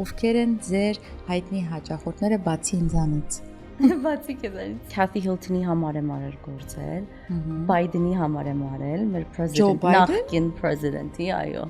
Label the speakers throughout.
Speaker 1: ովքեր են ձեր հայտնի հաճախորդները բացի ինձանից։
Speaker 2: Բացի քեզանից Kathy Hilton-ի համար եմ արել գործել, Biden-ի համար եմ արել, մեր նախկին president-ի, այո։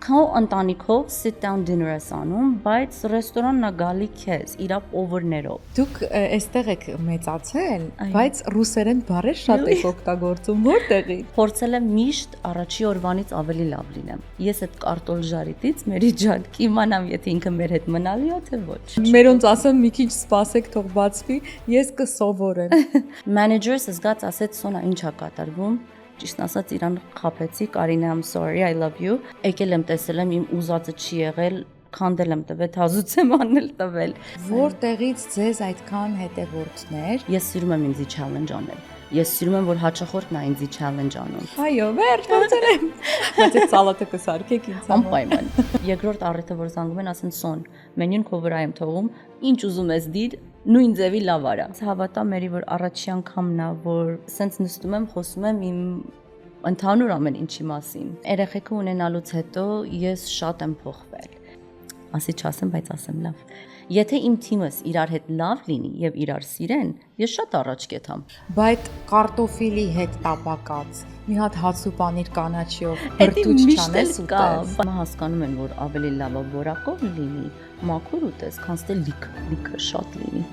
Speaker 2: Քո ընտանիքով sit down dinner ես անում, բայց ռեստորանն է գալի քեզ, իրապ օվերներով։
Speaker 1: Դուք այստեղ եք մեծացել, բայց ռուսերեն բառեր շատ եք օգտագործում, որտեղի։
Speaker 2: Փորձել եմ միշտ առաջի օրվանից ավելի լավ լինեմ։ Ես այդ կարտոլ ժարիտից մերի ջան կիմանամ, եթե ինքը մեր հետ մնալի է թե ոչ։
Speaker 1: Մերոնց ասեմ մի քիչ սպասեք, թող բացվի, ես կսովորեմ։
Speaker 2: Manager-ս զգաց ասեց Սոնա ինչ է կատարվում։ Ճիշտ ասած իրան խափեցի, Կարինե I'm sorry, I love you։ Եկել եմ տեսել եմ իմ ուզածը չի եղել, քանդել եմ տվել, հազուց եմ անել տվել։
Speaker 1: Որտեղից ձեզ այդքան հետևորդներ։
Speaker 2: Ես սիրում եմ ինձի challenge անել։ Ես սիրում եմ, որ հաճախորդն է ինձի challenge անում։
Speaker 1: Այո, վերջ ոնցել եմ։ Բայց այդ սալատը կսարքեք ինձ համար։
Speaker 2: Անպայման։ Երկրորդ առիթը որ զանգում են, ասեն Սոն, մենյուն քո վրա եմ թողում, ինչ ուզում ես դիր, նույն ձևի լավ արա։ Հավատա մերի, որ առաջի անգամն է, որ սենց նստում եմ, խոսում եմ իմ ընդհանուր ամեն ինչի մասին։ Երեխեքը ունենալուց հետո ես շատ եմ փոխվել։ Ասի չասեմ, բայց ասեմ լավ։ Եթե իմ թիմս իրար հետ լավ լինի եւ իրար սիրեն, ես շատ առաջ կեթամ։
Speaker 1: Բայց կարտոֆիլի հետ տապակած մի հատ հաց ու պանիր կանաչիով բրդուճ չանես ուտես։
Speaker 2: Հասկանում են, որ ավելի լավ է որակով լինի, մաքուր ուտես, քան ստե լիքը շատ լինի։